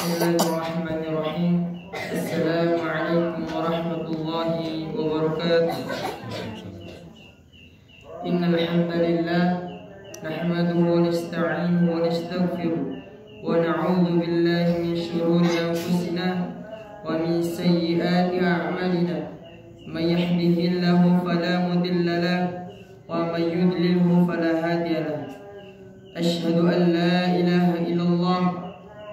Bismillahirrahmanirrahim. Assalamualaikum warahmatullahi wabarakatuh. Innal hamdalillah nahmaduhu wa nasta'inuhu wa nastaghfiruh wa na'udzu billahi min shururi anfusina wa min sayyiati a'malina. May yahdihillahu fala mudilla lahu wa may yudlilhu fala hadiya lahu. Asyhadu an la ilaha illallah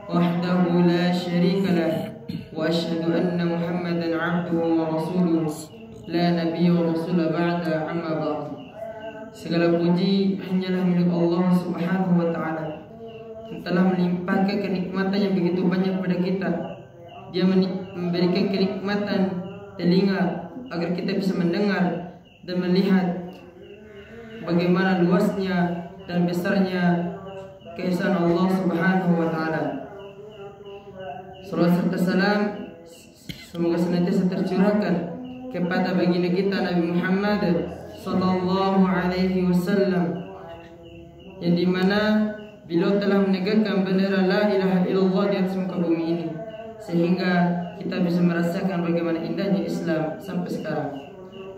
wahdahu la syarika lah wa asyhadu anna Muhammadan 'abduhu wa rasuluh la nabiyya wa rasula ba'da amma ba'd. Segala puji hanyalah milik Allah Subhanahu wa taala yang telah melimpahkan kenikmatan yang begitu banyak pada kita. Dia memberikan kenikmatan telinga agar kita bisa mendengar dan melihat bagaimana luasnya dan besarnya keesaan Allah Subhanahu wa taala. Salawat serta salam semoga senantiasa tercurahkan kepada baginda kita Nabi Muhammad sallallahu alaihi wasallam, yang dimana beliau telah menegakkan bendera la ilaha illallah di atas muka bumi ini, sehingga kita bisa merasakan bagaimana indahnya Islam sampai sekarang.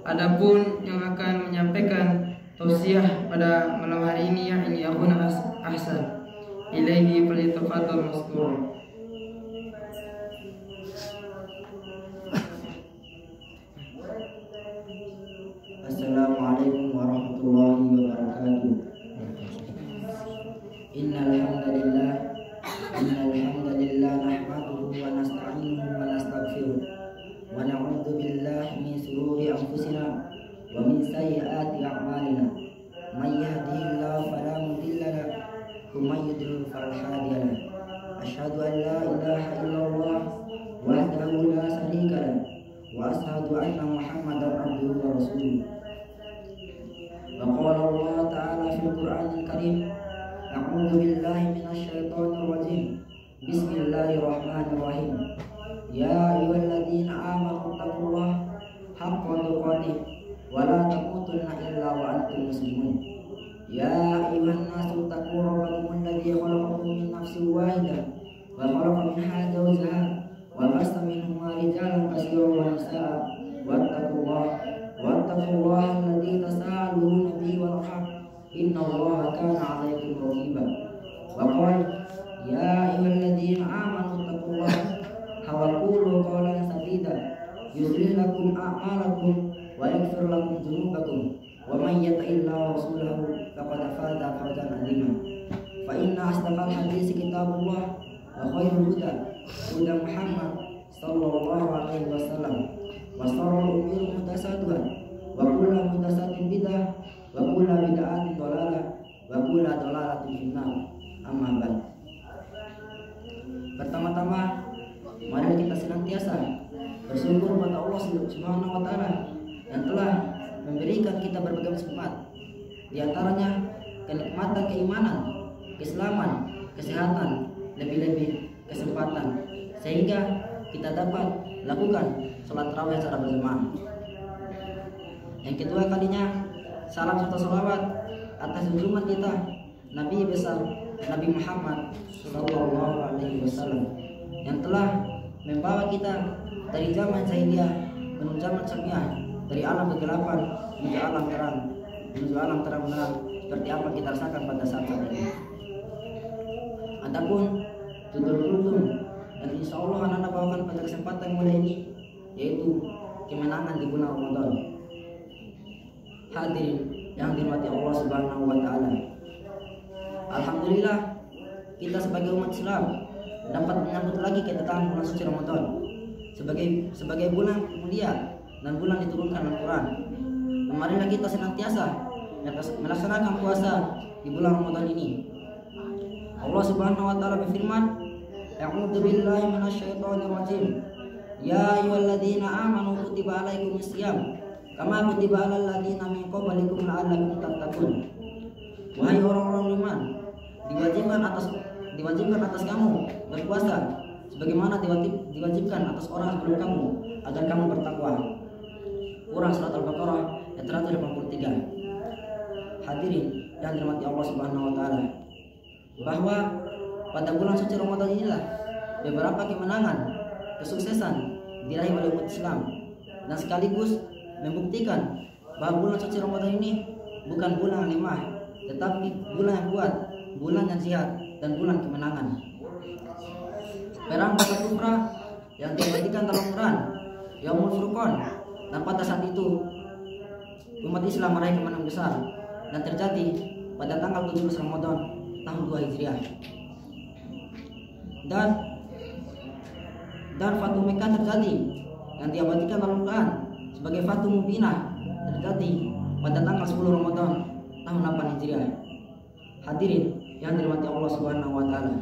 Adapun yang akan menyampaikan tausiah pada malam hari ini, yakni akhuna Ahsan, ilaihi falyatafaddal mazkur. Assalamualaikum warahmatullahi wabarakatuh. Innal hamdalillah nahmaduhu wa nasta'inuhu wa nastaghfiruh wa na'udzu billahi min shururi anfusina wa min sayyiati a'malina. May yahdihillahu fala mudilla lahu wa may yudlil fala hadiya lahu. Asyhadu an la ilaha illallah wahdahu la syarika lahu wa asyhadu anna Muhammadan 'abduhu wa rasuluh. وقال الله تعالى في القرآن الكريم: أعوذ بالله من الشيطان الرجيم بسم الله الرحمن الرحيم يا أيها الذين آمنوا اتقوا الله حق تقاته ولا تموتن إلا وأنتم مسلمون يا أيها الناس اتقوا ربكم الذي خلقكم من نفس واحدة وخلق منها زوجها وبث منهما رجالا كثيرا ونساء واتقوا الله الذي تساءلون به والأرحام إن الله كان عليكم رقيبا. وقال يا أيها الذين آمنوا اتقوا الله وقولوا قولا سديدا يصلح لكم أعمالكم ويغفر لكم ذنوبكم ومن يطع الله ورسوله فقد فاز فوزا عظيما. فإن أصدق الحديث كتاب الله وخير الهدى هدى محمد صلى الله عليه وسلم وشر الأمور محدثاتها وكل محدثة بدعة وكل بدعة ضلالة وكل ضلالة في النار. Amma ba'd. Pertama-tama mari kita senantiasa bersyukur kepada Allah Subhanahu wa taala yang telah memberikan kita berbagai nikmat. Di antaranya kenikmatan keimanan, keislaman, kesehatan, lebih-lebih kesempatan, sehingga kita dapat lakukan sholat tarawih secara berjamaah. Yang kedua kalinya, salam serta salawat atas junjungan kita Nabi besar Nabi Muhammad sallallahu alaihi wasallam yang telah membawa kita dari zaman jahiliyah menuju zaman syariah, dari alam kegelapan menuju alam terang, menuju alam terang benerang, seperti apa kita rasakan pada saat ini. Adapun judul kultum dan insya Allah anak bawakan pada kesempatan mulai ini, yaitu kemenangan di bulan Ramadan. Hadirin yang dirahmati Allah Subhanahu wa taala, alhamdulillah kita sebagai umat Islam dapat menyambut lagi kedatangan bulan suci Ramadan sebagai bulan mulia dan bulan diturunkan Al-Quran. Marilah kita senantiasa melaksanakan puasa di bulan Ramadan ini. Allah Subhanahu wa taala berfirman, A'udzu billahi minasyaitonir rajim. Ya ayyuhalladzina amanu kutiba alaikumusiyam kama kutiba alal ladzina min qablikum la'allakum tattaqun. Wahai orang-orang beriman, diwajibkan atas kamu berpuasa sebagaimana diwajibkan atas orang sebelum kamu agar kamu bertakwa. Surah Al-Baqarah ayat 183. Hadirin yang dirahmati Allah Subhanahu wa taala, bahwa pada bulan suci Ramadan inilah beberapa kemenangan, kesuksesan diraih oleh umat Islam, dan sekaligus membuktikan bahwa bulan suci Ramadan ini bukan bulan yang lemah, tetapi bulan yang kuat, bulan yang jihad, dan bulan kemenangan. Perang Badar Kubra yang diartikan dalam Quran Yaumul Furqan, dan pada saat itu umat Islam meraih kemenangan besar, dan terjadi pada tanggal 17 Ramadan tahun 2 Hijriah. Dan Fatu Mekah terjadi yang diabadikan dalam Quran sebagai Fatu Mubinah terjadi pada tanggal 10 Ramadan tahun 8 Hijriah. Hadirin yang dirahmati Allah Subhanahu wa taala.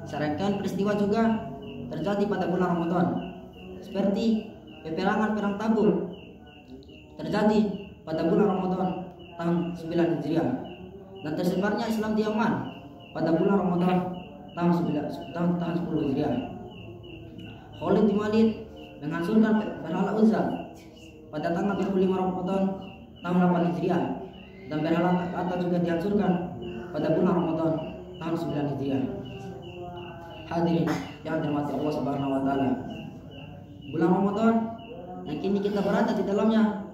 Serangkaian peristiwa juga terjadi pada bulan Ramadan, seperti peperangan Perang Tabuk terjadi pada bulan Ramadan tahun 9 Hijriah, dan tersebarnya Islam di Yaman pada bulan Ramadan tahun 10 Hijriah. Khalid bin Walid menghancurkan berhala Uzza pada tanggal 25 Ramadan tahun 8 Hijriah, dan berhala Lata juga dihancurkan pada bulan Ramadan tahun 9 Hijriah. Hadirin yang dirahmati Allah Subhanahu wa taala. Bulan Ramadan yang kini kita berada di dalamnya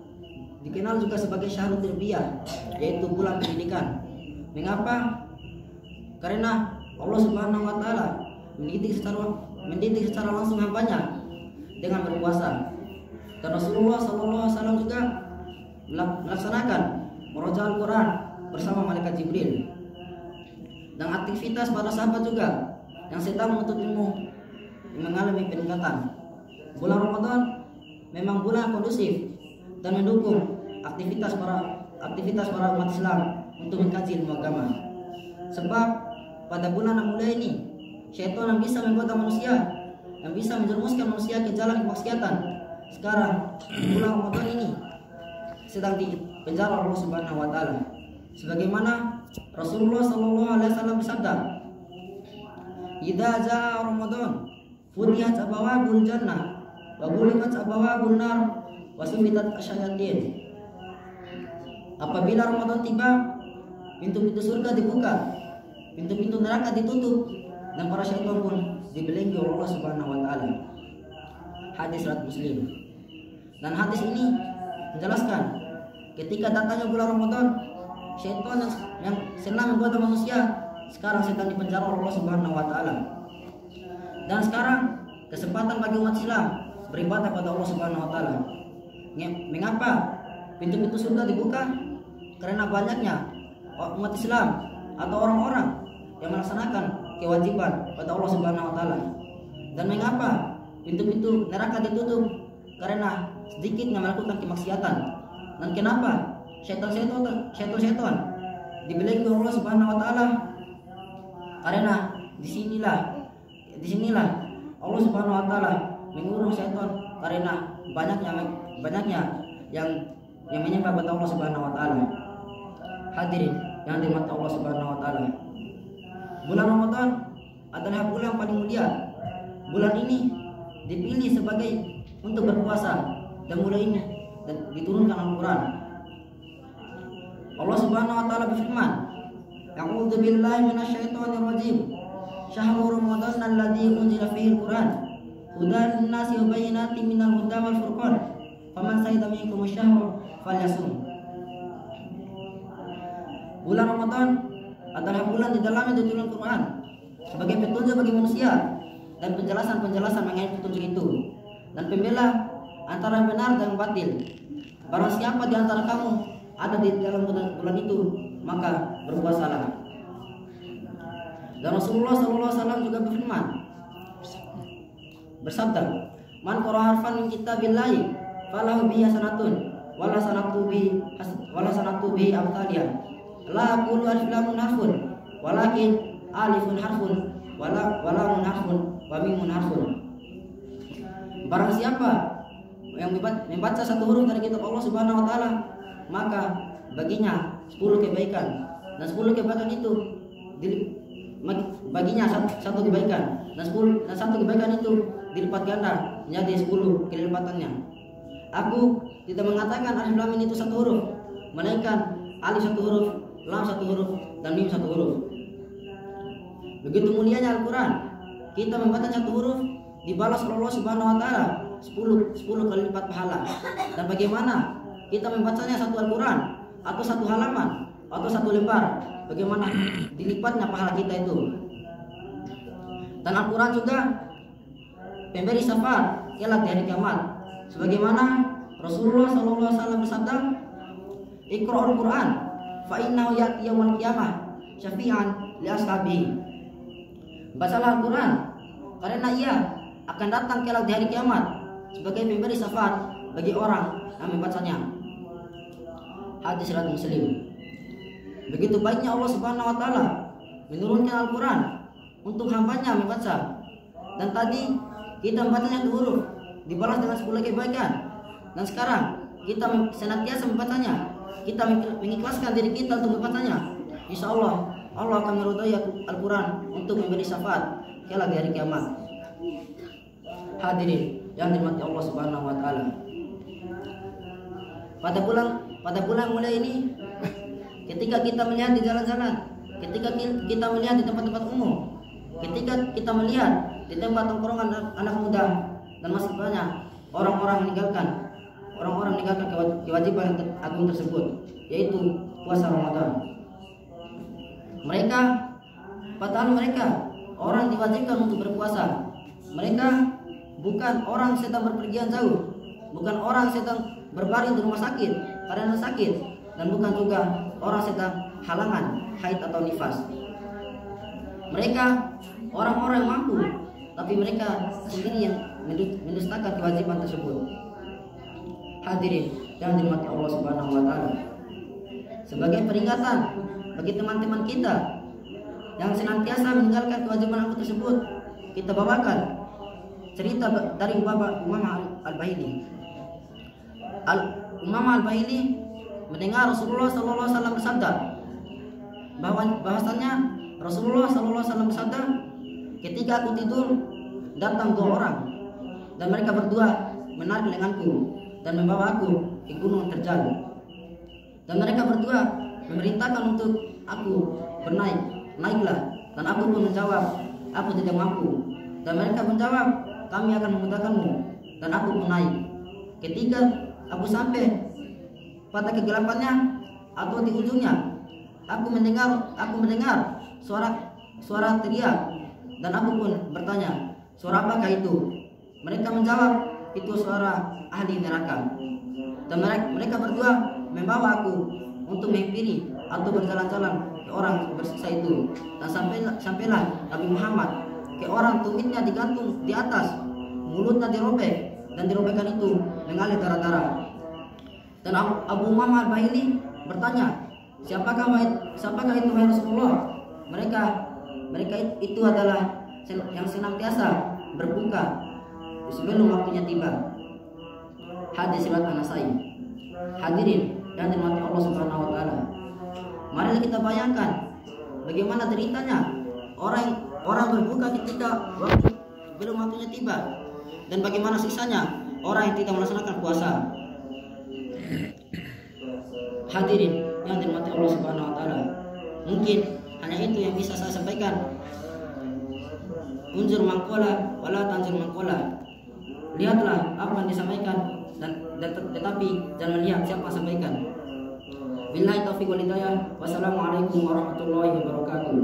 dikenal juga sebagai Syahrul Tarbiyah, yaitu bulan pendidikan. Mengapa? Karena Allah Subhanahu wa taala mendidik secara langsung hambanya dengan berpuasa. Dan Rasulullah SAW juga melaksanakan merajah Al-Quran bersama malaikat Jibril. Dan aktivitas para sahabat juga yang sedang menuntut ilmu mengalami peningkatan. Bulan Ramadan memang bulan kondusif dan mendukung aktivitas para umat Islam untuk mengkaji ilmu agama. Sebab pada bulan yang mulia ini, syaitan yang bisa menggoda manusia, yang bisa menjerumuskan manusia ke jalan kemaksiatan, sekarang bulan Ramadan ini sedang dipenjara Allah Subhanahu wa taala. Sebagaimana Rasulullah SAW bersabda, "Idza jaa Ramadan, futihat abwabul jannah wa ghuliqat abwabun nar wa sumitat asyayatin." Apabila Ramadan tiba, pintu-pintu surga dibuka, pintu-pintu neraka ditutup, dan para syaitan pun dibelenggu oleh Allah Subhanahu wa taala. Hadis riwayat Muslim. Dan hadis ini menjelaskan ketika datangnya bulan Ramadan, syaitan yang senang menggoda manusia sekarang sedang dipenjara oleh Allah Subhanahu wa taala. Dan sekarang kesempatan bagi umat Islam beribadah pada Allah Subhanahu wa taala. Mengapa pintu-pintu surga dibuka? Karena banyaknya umat Islam atau orang-orang yang melaksanakan kewajiban pada Allah Subhanahu wa taala. Dan mengapa pintu-pintu neraka ditutup? Karena sedikitnya melakukan kemaksiatan. Dan kenapa syaitan dibelenggu Allah Subhanahu wa taala? Karena disinilah Allah Subhanahu wa taala mengurung syaitan, karena banyaknya yang menyembah pada Allah Subhanahu wa taala. Hadirin yang dirahmati Allah Subhanahu wa taala. Bulan Ramadan adalah bulan paling mulia. Bulan ini dipilih sebagai untuk berpuasa, dan bulan ini diturunkan Al-Quran. Allah Subhanahu wa taala berfirman, "A'udzu billahi minasyaitonir rajim. Syahrul Ramadan alladzi unzila fihi al-Quran hudan lin-nasi wa bayyinatin minal huda wal furqan. Faman shahida minkum asy-syahra falyasum." Bulan Ramadan adalah bulan di dalamnya diturunkan Quran sebagai petunjuk bagi manusia dan penjelasan mengenai petunjuk itu, dan pembela antara yang benar dan yang batil. Barang siapa di antara kamu ada di dalam bulan itu, maka berpuasalah. Dan Rasulullah SAW juga berfirman, bersabda, "Man qara'a harfan min kitabillahi falahu bihi hasanatun wala sanatu bihi amsaliyah. La aqulu alif lamun harfun walakin alifun harfun wala lamun harfun wa mimun harfun." Barang siapa yang membaca satu huruf dari kitab Allah Subhanahu wa taala, maka baginya 10 kebaikan, dan 10 kebaikan itu baginya satu kebaikan, dan satu kebaikan itu dilipat ganda menjadi 10 kali lipatannya. Aku tidak mengatakan alif lam itu satu huruf, melainkan alif satu huruf, lam satu huruf, dan mim satu huruf. Begitu mulianya Al-Quran kita membaca satu huruf dibalas oleh Allah Subhanahu wa taala 10 kali lipat pahala. Dan bagaimana kita membacanya satu Al-Qur'an atau satu halaman atau satu lembar, bagaimana dilipatnya pahala kita itu. Dan Al-Qur'an juga pemberi syafaat kelak di hari kiamat. Sebagaimana Rasulullah SAW bersabda, "Iqra'ul Qur'an fa innahu ya'ti yaumil qiyamah syafi'an li ashabihi." Bacalah Al-Qur'an karena ia akan datang kelak di hari kiamat sebagai pemberi syafaat bagi orang yang membacanya. Hadis riwayat Muslim. Begitu baiknya Allah Subhanahu wa taala menurunkan Al-Qur'an untuk hambanya membaca. Dan tadi kita membacanya 1 huruf dibalas dengan 10 kebaikan. Dan sekarang kita senantiasa membacanya. Kita mengikhlaskan diri kita untuk membacanya. Insya Allah akan meridai Al-Quran untuk memberi syafaat kelak di hari kiamat. Hadirin yang dirahmati Allah Subhanahu wa taala. Pada bulan mulai ini, ketika kita melihat di jalan-jalan, ketika kita melihat di tempat-tempat umum, ketika kita melihat di tempat tongkrongan anak muda, dan masih banyak orang-orang meninggalkan kewajiban agung tersebut, yaitu puasa Ramadan. Padahal mereka orang diwajibkan untuk berpuasa. Mereka bukan orang sedang berpergian jauh, bukan orang sedang berbaring di rumah sakit karena sakit, dan bukan juga orang sedang halangan haid atau nifas. Mereka orang-orang yang mampu, tapi mereka sendiri yang mendustakan kewajiban tersebut. Hadirin yang dirahmati Allah Subhanahu wa taala. Sebagai peringatan bagi teman-teman kita yang senantiasa meninggalkan kewajiban aku tersebut, kita bawakan cerita dari Umamah Al-Bahili. Umamah Al-Bahili mendengar Rasulullah SAW bersabda, bahwasannya Rasulullah SAW bersabda, ketika aku tidur datang 2 orang dan mereka berdua menarik lenganku dan membawa aku ke gunung terjal. Dan mereka berdua memerintahkan untuk aku bernaik, naiklah. Dan aku pun menjawab, aku tidak mampu. Dan mereka menjawab, kami akan memudahkanmu. Dan aku pun naik. Ketika aku sampai pada kegelapannya atau di ujungnya, aku mendengar suara teriak. Dan aku pun bertanya, suara apakah itu? Mereka menjawab, itu suara ahli neraka. Dan mereka berdua membawa aku untuk menghampiri atau berjalan-jalan ke orang bersiksa itu. Dan sampailah Nabi Muhammad ke orang tumitnya digantung di atas, mulutnya dirobek, dan dirobekan itu mengalir darah-darah. Dan Abu Umamah Al-Bahili bertanya, siapakah itu wahai Rasulullah? Mereka itu adalah yang senantiasa berbuka sebelum waktunya tiba. Hadis riwayat An-Nasai. Hadirin yang dirahmati Allah Subhanahu wa taala. Mari kita bayangkan bagaimana deritanya orang berbuka ketika belum waktunya tiba, dan bagaimana siksanya orang yang tidak melaksanakan puasa. Hadirin yang dirahmati Allah Subhanahu wa taala. Mungkin hanya itu yang bisa saya sampaikan. Unzur mangkola wala tanzur mangkola. Lihatlah apa yang disampaikan, tetapi jangan melihat siapa yang sampaikan. Billahi taufiq wal hidayah. Wassalamualaikum warahmatullahi wabarakatuh.